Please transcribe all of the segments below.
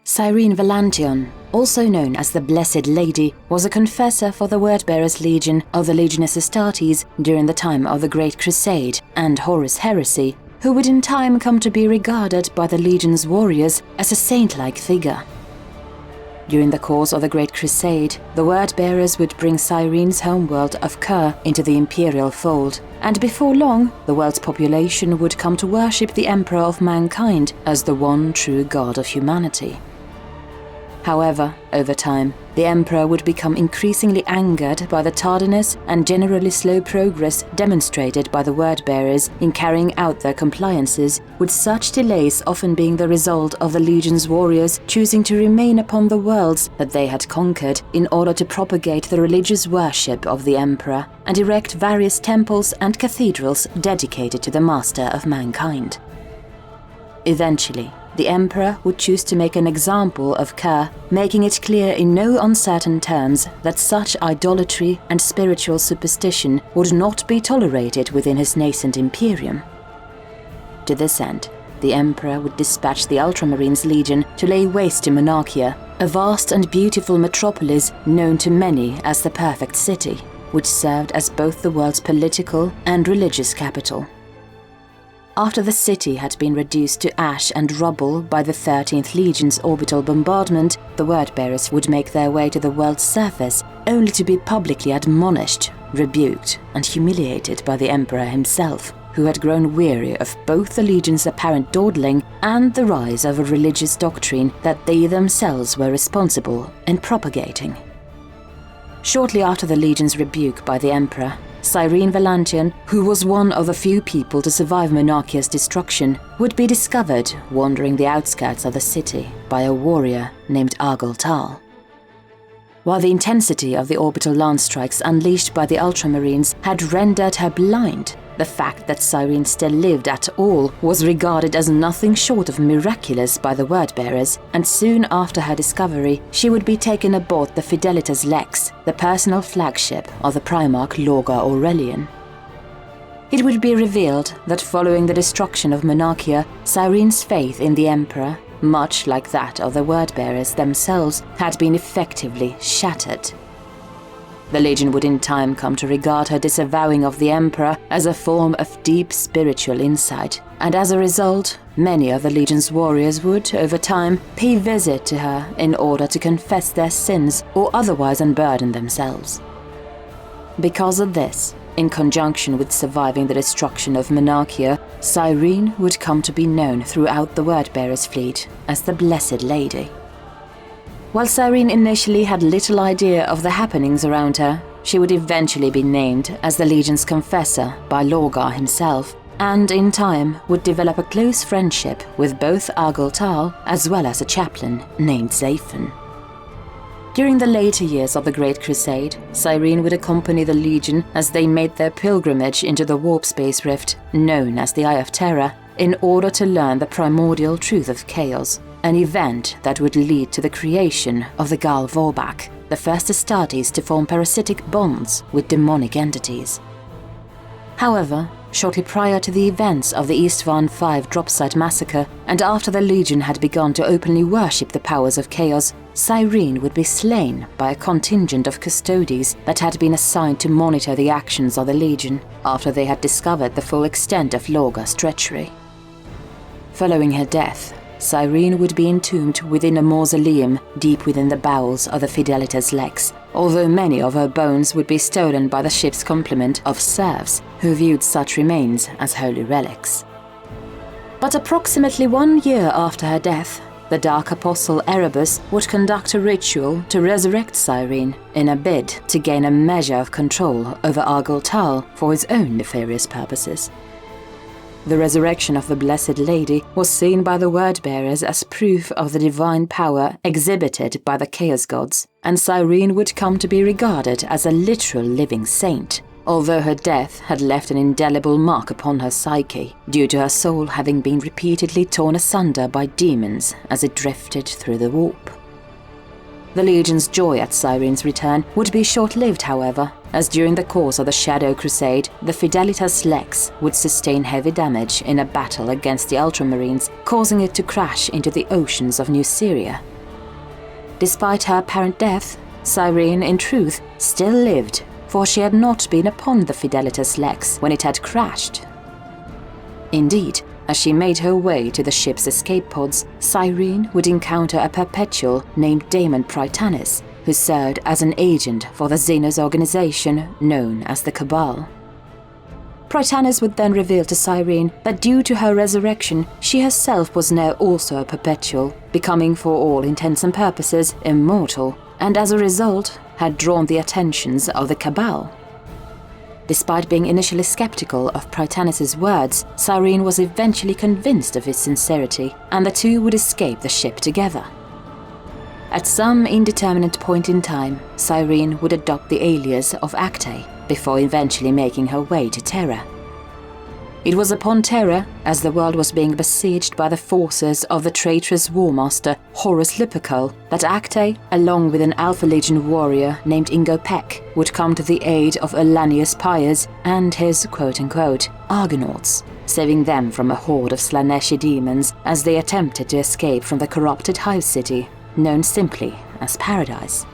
Cyrene Valantion, also known as the Blessed Lady, was a confessor for the Wordbearers Legion of the Legiones Astartes during the time of the Great Crusade and Horus Heresy, who would in time come to be regarded by the Legion's warriors as a saint-like figure. During the course of the Great Crusade, the Wordbearers would bring Cyrene's homeworld of Kur into the Imperial fold, and before long, the world's population would come to worship the Emperor of Mankind as the one true god of humanity. However, over time, the Emperor would become increasingly angered by the tardiness and generally slow progress demonstrated by the Wordbearers in carrying out their compliances, with such delays often being the result of the Legion's warriors choosing to remain upon the worlds that they had conquered in order to propagate the religious worship of the Emperor and erect various temples and cathedrals dedicated to the Master of Mankind. Eventually, the Emperor would choose to make an example of Kur, making it clear in no uncertain terms that such idolatry and spiritual superstition would not be tolerated within his nascent imperium. To this end, the Emperor would dispatch the Ultramarines Legion to lay waste to Monarchia, a vast and beautiful metropolis known to many as the Perfect City, which served as both the world's political and religious capital. After the city had been reduced to ash and rubble by the 13th Legion's orbital bombardment, the Wordbearers would make their way to the world's surface, only to be publicly admonished, rebuked, and humiliated by the Emperor himself, who had grown weary of both the Legion's apparent dawdling and the rise of a religious doctrine that they themselves were responsible in propagating. Shortly after the Legion's rebuke by the Emperor, Cyrene Valantion, who was one of the few people to survive Monarchia's destruction, would be discovered wandering the outskirts of the city by a warrior named Argyle. While the intensity of the orbital lance strikes unleashed by the Ultramarines had rendered her blind, the fact that Cyrene still lived at all was regarded as nothing short of miraculous by the Wordbearers, and soon after her discovery, she would be taken aboard the Fidelitas Lex, the personal flagship of the Primarch Lorgar Aurelian. It would be revealed that following the destruction of Monarchia, Cyrene's faith in the Emperor, much like that of the Wordbearers themselves, had been effectively shattered. The Legion would in time come to regard her disavowing of the Emperor as a form of deep spiritual insight, and as a result, many of the Legion's warriors would, over time, pay visit to her in order to confess their sins or otherwise unburden themselves. Because of this, in conjunction with surviving the destruction of Monarchia, Cyrene would come to be known throughout the Wordbearers fleet as the Blessed Lady. While Cyrene initially had little idea of the happenings around her, she would eventually be named as the Legion's confessor by Lorgar himself, and in time would develop a close friendship with both Argyle as well as a chaplain named Zaphen. During the later years of the Great Crusade, Cyrene would accompany the Legion as they made their pilgrimage into the warp space rift, known as the Eye of Terror, in order to learn the primordial truth of chaos, an event that would lead to the creation of the Gal Vorbak, the first Astartes to form parasitic bonds with demonic entities. However, shortly prior to the events of the Istvan V dropsite massacre, and after the Legion had begun to openly worship the powers of chaos, Cyrene would be slain by a contingent of custodes that had been assigned to monitor the actions of the Legion after they had discovered the full extent of Lorgar's treachery. Following her death, Cyrene would be entombed within a mausoleum deep within the bowels of the Fidelitas Lex, although many of her bones would be stolen by the ship's complement of serfs who viewed such remains as holy relics. But approximately 1 year after her death, the Dark Apostle Erebus would conduct a ritual to resurrect Cyrene in a bid to gain a measure of control over Argyle for his own nefarious purposes. The resurrection of the Blessed Lady was seen by the Wordbearers as proof of the divine power exhibited by the Chaos Gods, and Cyrene would come to be regarded as a literal living saint, although her death had left an indelible mark upon her psyche, due to her soul having been repeatedly torn asunder by demons as it drifted through the warp. The Legion's joy at Cyrene's return would be short-lived, however, as during the course of the Shadow Crusade, the Fidelitas Lex would sustain heavy damage in a battle against the Ultramarines, causing it to crash into the oceans of New Syria, despite her apparent death, Cyrene, in truth, still lived, for she had not been upon the Fidelitas Lex when it had crashed. Indeed, as she made her way to the ship's escape pods, Cyrene would encounter a perpetual named Daemon Prytanis, who served as an agent for the Xenos organization known as the Cabal. Prytanis would then reveal to Cyrene that due to her resurrection, she herself was now also a perpetual, becoming for all intents and purposes immortal, and as a result had drawn the attentions of the Cabal. Despite being initially skeptical of Prytanis' words, Cyrene was eventually convinced of his sincerity, and the two would escape the ship together. At some indeterminate point in time, Cyrene would adopt the alias of Actae, before eventually making her way to Terra. It was upon Terra, as the world was being besieged by the forces of the traitorous warmaster Horus Heresy, that Actae, along with an Alpha Legion warrior named Ingo Peck, would come to the aid of Elanius Pius and his quote-unquote Argonauts, saving them from a horde of Slaneshi demons as they attempted to escape from the corrupted hive city, known simply as Paradise.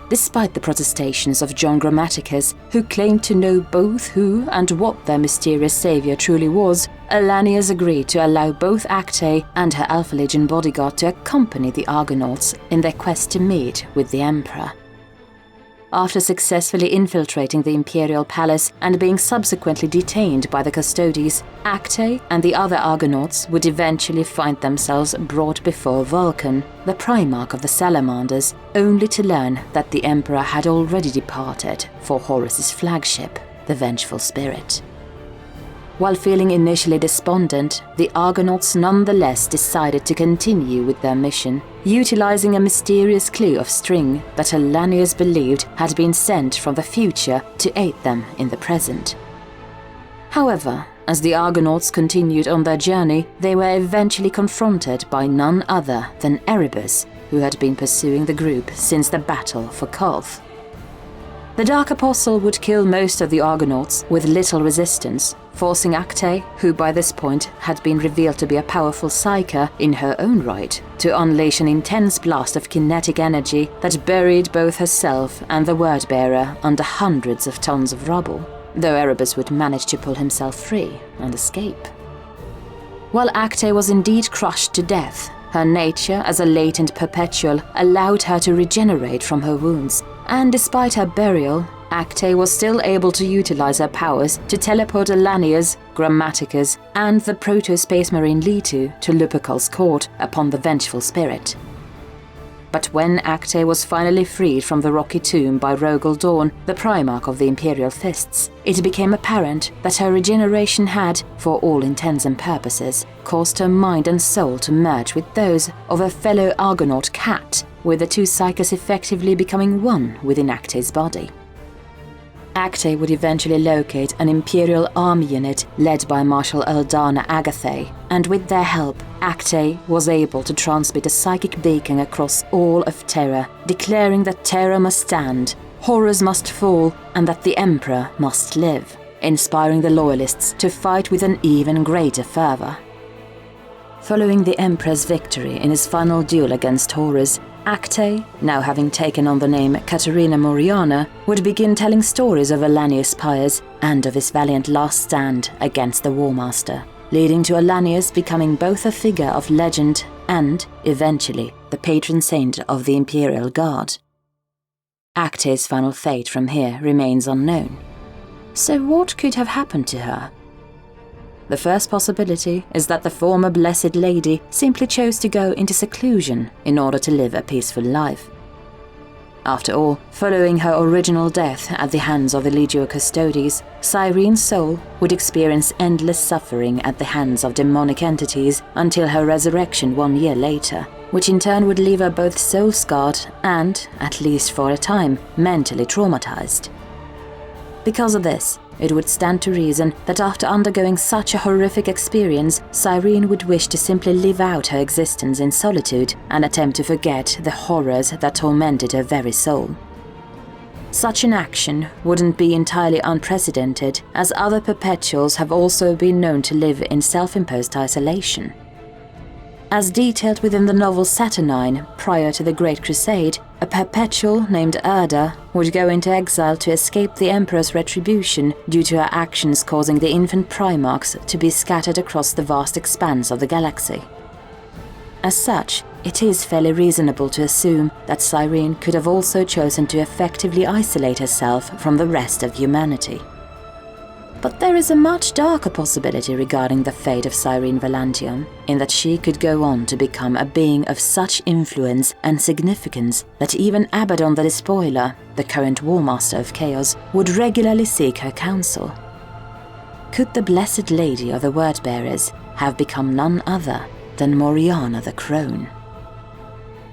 Despite the protestations of John Grammaticus, who claimed to know both who and what their mysterious savior truly was, Elanius agreed to allow both Actae and her Alpha Legion bodyguard to accompany the Argonauts in their quest to meet with the Emperor. After successfully infiltrating the Imperial Palace and being subsequently detained by the Custodes, Actae and the other Argonauts would eventually find themselves brought before Vulcan, the Primarch of the Salamanders, only to learn that the Emperor had already departed for Horus's flagship, the Vengeful Spirit. While feeling initially despondent, the Argonauts nonetheless decided to continue with their mission, utilizing a mysterious clue of string that Elanius believed had been sent from the future to aid them in the present. However, as the Argonauts continued on their journey, they were eventually confronted by none other than Erebus, who had been pursuing the group since the battle for Kolth. The Dark Apostle would kill most of the Argonauts with little resistance, forcing Actae, who by this point had been revealed to be a powerful psyker in her own right, to unleash an intense blast of kinetic energy that buried both herself and the Wordbearer under hundreds of tons of rubble, though Erebus would manage to pull himself free and escape. While Actae was indeed crushed to death, her nature as a latent perpetual allowed her to regenerate from her wounds, and despite her burial, Actae was still able to utilize her powers to teleport Elanius, Grammaticus, and the Proto-Space Marine Leto to Lupercal's court upon the Vengeful Spirit. But when Actae was finally freed from the rocky tomb by Rogel Dawn, the Primarch of the Imperial Fists, it became apparent that her regeneration had, for all intents and purposes, caused her mind and soul to merge with those of her fellow Argonaut Cat, with the two psychers effectively becoming one within Actae's body. Actae would eventually locate an Imperial army unit led by Marshal Eldana Agathae, and with their help, Actae was able to transmit a psychic beacon across all of Terra, declaring that Terra must stand, Horus must fall, and that the Emperor must live, inspiring the Loyalists to fight with an even greater fervor. Following the Emperor's victory in his final duel against Horus, Actae, now having taken on the name Caterina Moriana, would begin telling stories of Elanius Pius and of his valiant last stand against the Warmaster, leading to Elanius becoming both a figure of legend and, eventually, the patron saint of the Imperial Guard. Actae's final fate from here remains unknown. So what could have happened to her? The first possibility is that the former Blessed Lady simply chose to go into seclusion in order to live a peaceful life. After all, following her original death at the hands of the Legio Custodes, Cyrene's soul would experience endless suffering at the hands of demonic entities until her resurrection 1 year later, which in turn would leave her both soul-scarred and, at least for a time, mentally traumatized. Because of this, it would stand to reason that after undergoing such a horrific experience, Cyrene would wish to simply live out her existence in solitude and attempt to forget the horrors that tormented her very soul. Such an action wouldn't be entirely unprecedented, as other perpetuals have also been known to live in self-imposed isolation. As detailed within the novel Saturnine, prior to the Great Crusade, a perpetual named Erda would go into exile to escape the Emperor's retribution due to her actions causing the infant Primarchs to be scattered across the vast expanse of the galaxy. As such, it is fairly reasonable to assume that Cyrene could have also chosen to effectively isolate herself from the rest of humanity. But there is a much darker possibility regarding the fate of Cyrene Valantion, in that she could go on to become a being of such influence and significance that even Abaddon the Despoiler, the current Warmaster of Chaos, would regularly seek her counsel. Could the Blessed Lady of the Wordbearers have become none other than Moriana the Crone?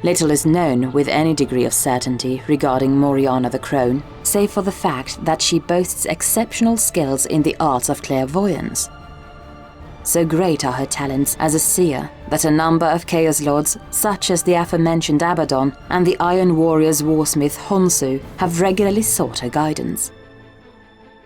Little is known with any degree of certainty regarding Moriana the Crone, save for the fact that she boasts exceptional skills in the arts of clairvoyance. So great are her talents as a seer that a number of Chaos Lords, such as the aforementioned Abaddon and the Iron Warrior's warsmith Honsu, have regularly sought her guidance.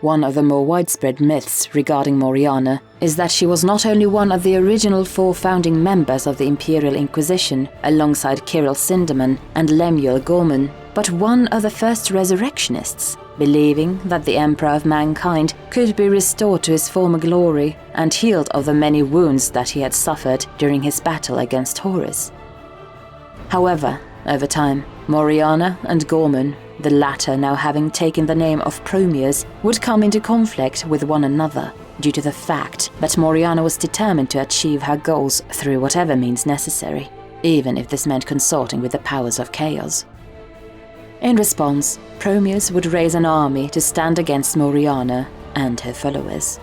One of the more widespread myths regarding Moriana is that she was not only one of the original 4 founding members of the Imperial Inquisition, alongside Kirill Sinderman and Lemuel Gorman, but one of the first resurrectionists, believing that the Emperor of Mankind could be restored to his former glory and healed of the many wounds that he had suffered during his battle against Horus. However, over time, Moriana and Gorman, the latter now having taken the name of Prometheus, would come into conflict with one another due to the fact that Moriana was determined to achieve her goals through whatever means necessary, even if this meant consorting with the powers of chaos. In response, Prometheus would raise an army to stand against Moriana and her followers.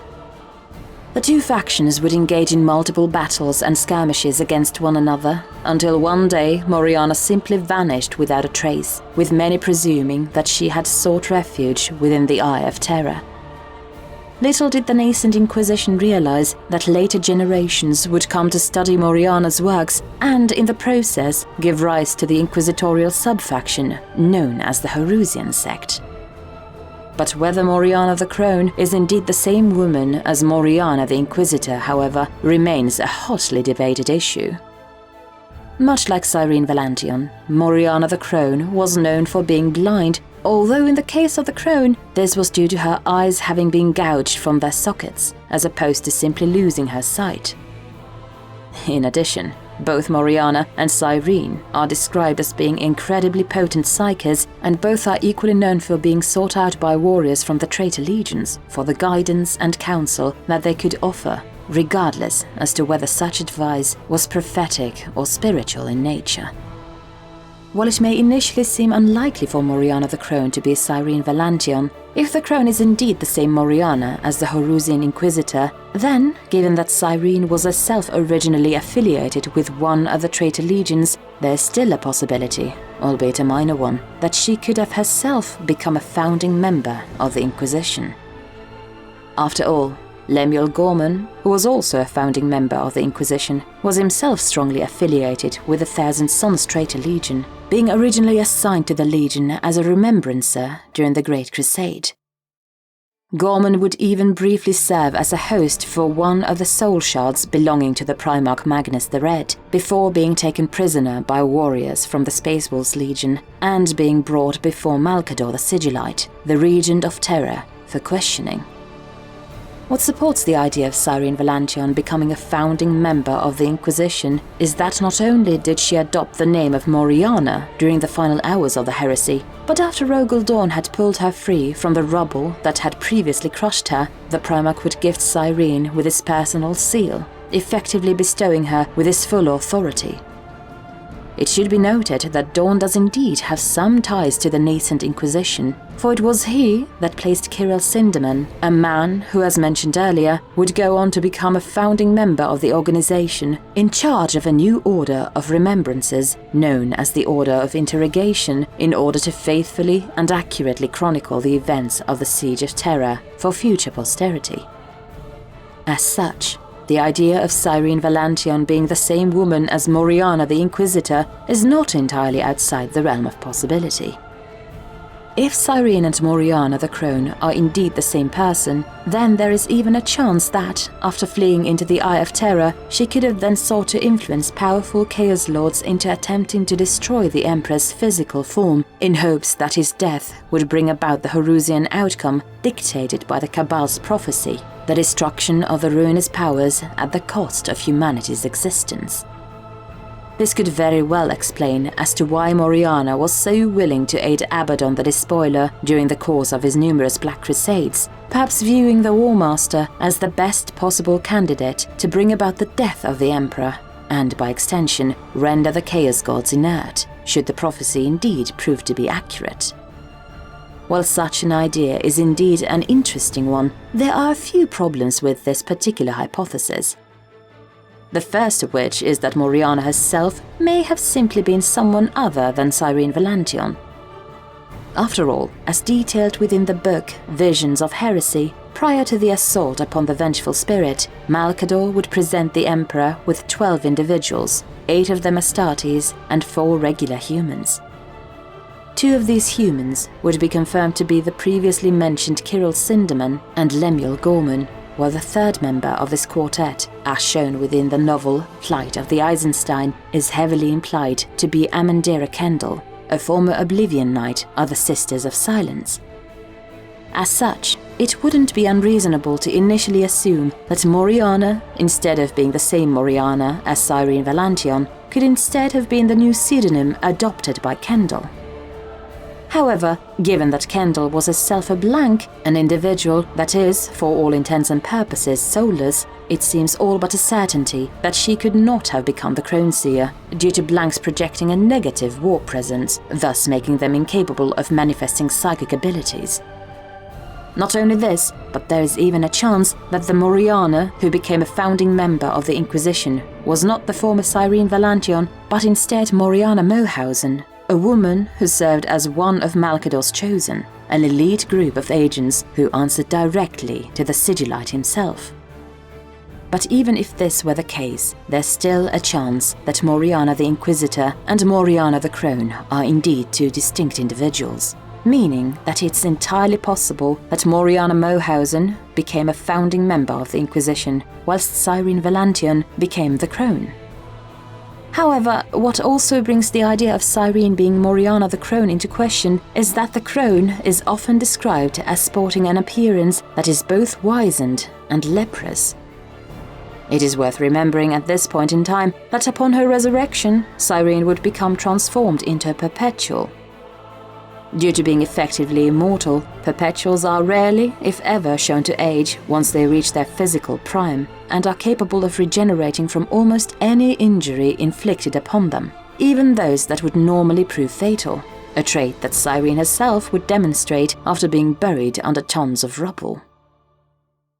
The 2 factions would engage in multiple battles and skirmishes against one another, until one day Moriana simply vanished without a trace, with many presuming that she had sought refuge within the Eye of Terror. Little did the nascent Inquisition realize that later generations would come to study Moriana's works and, in the process, give rise to the inquisitorial sub-faction known as the Horusian sect. But whether Moriana the Crone is indeed the same woman as Moriana the Inquisitor, however, remains a hotly debated issue. Much like Cyrene Valantion, Moriana the Crone was known for being blind, although in the case of the Crone, this was due to her eyes having been gouged from their sockets, as opposed to simply losing her sight. In addition, both Moriana and Cyrene are described as being incredibly potent psykers, and both are equally known for being sought out by warriors from the traitor legions for the guidance and counsel that they could offer, regardless as to whether such advice was prophetic or spiritual in nature. While it may initially seem unlikely for Moriana the Crone to be Cyrene Valantion, if the Crone is indeed the same Moriana as the Horusian Inquisitor, then, given that Cyrene was herself originally affiliated with one of the traitor legions, there is still a possibility, albeit a minor one, that she could have herself become a founding member of the Inquisition. After all, Lemuel Gorman, who was also a founding member of the Inquisition, was himself strongly affiliated with the Thousand Sons Traitor Legion, being originally assigned to the Legion as a remembrancer during the Great Crusade. Gorman would even briefly serve as a host for one of the soul shards belonging to the Primarch Magnus the Red, before being taken prisoner by warriors from the Space Wolves Legion and being brought before Malcador the Sigillite, the Regent of Terror, for questioning. What supports the idea of Cyrene Valantion becoming a founding member of the Inquisition is that not only did she adopt the name of Moriana during the final hours of the heresy, but after Rogel Dawn had pulled her free from the rubble that had previously crushed her, the Primarch would gift Cyrene with his personal seal, effectively bestowing her with his full authority. It should be noted that Dawn does indeed have some ties to the nascent Inquisition, for it was he that placed Kirill Sinderman, a man who, as mentioned earlier, would go on to become a founding member of the organization, in charge of a new order of remembrances known as the Order of Interrogation, in order to faithfully and accurately chronicle the events of the Siege of Terror for future posterity. As such, the idea of Cyrene Valantion being the same woman as Moriana the Inquisitor is not entirely outside the realm of possibility. If Cyrene and Moriana the Crone are indeed the same person, then there is even a chance that, after fleeing into the Eye of Terror, she could have then sought to influence powerful Chaos Lords into attempting to destroy the Emperor's physical form, in hopes that his death would bring about the Horusian outcome dictated by the Cabal's prophecy, the destruction of the ruinous powers at the cost of humanity's existence. This could very well explain as to why Moriana was so willing to aid Abaddon the Despoiler during the course of his numerous Black Crusades, perhaps viewing the War Master as the best possible candidate to bring about the death of the Emperor, and by extension render the Chaos Gods inert, should the prophecy indeed prove to be accurate. While such an idea is indeed an interesting one, there are a few problems with this particular hypothesis. The first of which is that Moriana herself may have simply been someone other than Cyrene Valantion. After all, as detailed within the book Visions of Heresy, prior to the assault upon the vengeful spirit, Malcador would present the Emperor with 12 individuals, 8 of them Astartes and 4 regular humans. 2 of these humans would be confirmed to be the previously mentioned Kirill Sinderman and Lemuel Gorman, while the third member of this quartet, as shown within the novel Flight of the Eisenstein, is heavily implied to be Amandera Kendall, a former Oblivion Knight of the Sisters of Silence. As such, it wouldn't be unreasonable to initially assume that Moriana, instead of being the same Moriana as Cyrene Valantion, could instead have been the new pseudonym adopted by Kendall. However, given that Kendall was herself a blank, an individual that is, for all intents and purposes, soulless, it seems all but a certainty that she could not have become the Crone Seer, due to blanks projecting a negative war presence, thus making them incapable of manifesting psychic abilities. Not only this, but there is even a chance that the Moriana, who became a founding member of the Inquisition, was not the former Cyrene Valantion, but instead Moriana Mohausen, a woman who served as one of Malcador's chosen, an elite group of agents who answered directly to the Sigillite himself. But even if this were the case, there's still a chance that Moriana the Inquisitor and Moriana the Crone are indeed 2 distinct individuals, meaning that it's entirely possible that Moriana Mohausen became a founding member of the Inquisition, whilst Cyrene Valantion became the Crone. However, what also brings the idea of Cyrene being Moriana the Crone into question is that the Crone is often described as sporting an appearance that is both wizened and leprous. It is worth remembering at this point in time that upon her resurrection, Cyrene would become transformed into a perpetual. Due to being effectively immortal, perpetuals are rarely, if ever, shown to age once they reach their physical prime, and are capable of regenerating from almost any injury inflicted upon them, even those that would normally prove fatal, a trait that Cyrene herself would demonstrate after being buried under tons of rubble.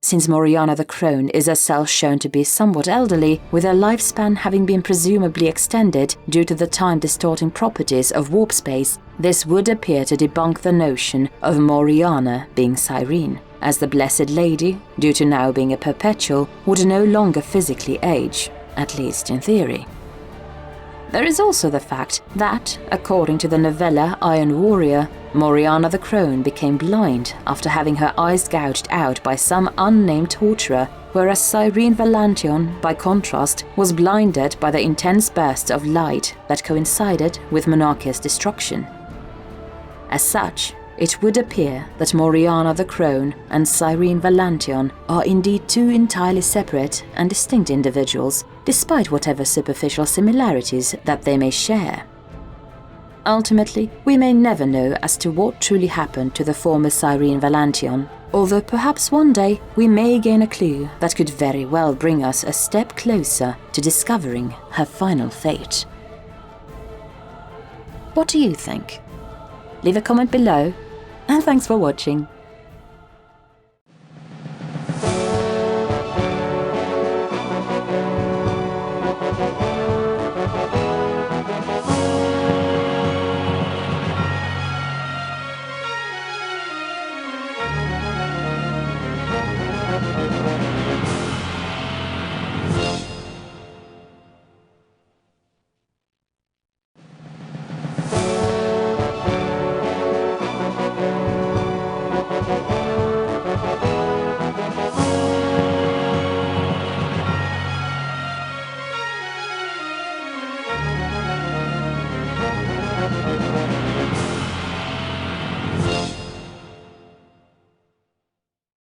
Since Moriana the Crone is herself shown to be somewhat elderly, with her lifespan having been presumably extended due to the time-distorting properties of warp space, this would appear to debunk the notion of Moriana being Cyrene, as the Blessed Lady, due to now being a perpetual, would no longer physically age, at least in theory. There is also the fact that, according to the novella Iron Warrior, Moriana the Crone became blind after having her eyes gouged out by some unnamed torturer, whereas Cyrene Valantion, by contrast, was blinded by the intense bursts of light that coincided with Monarchia's destruction. As such, it would appear that Moriana the Crone and Cyrene Valantion are indeed 2 entirely separate and distinct individuals, despite whatever superficial similarities that they may share. Ultimately, we may never know as to what truly happened to the former Cyrene Valantion, although perhaps one day we may gain a clue that could very well bring us a step closer to discovering her final fate. What do you think? Leave a comment below, and thanks for watching.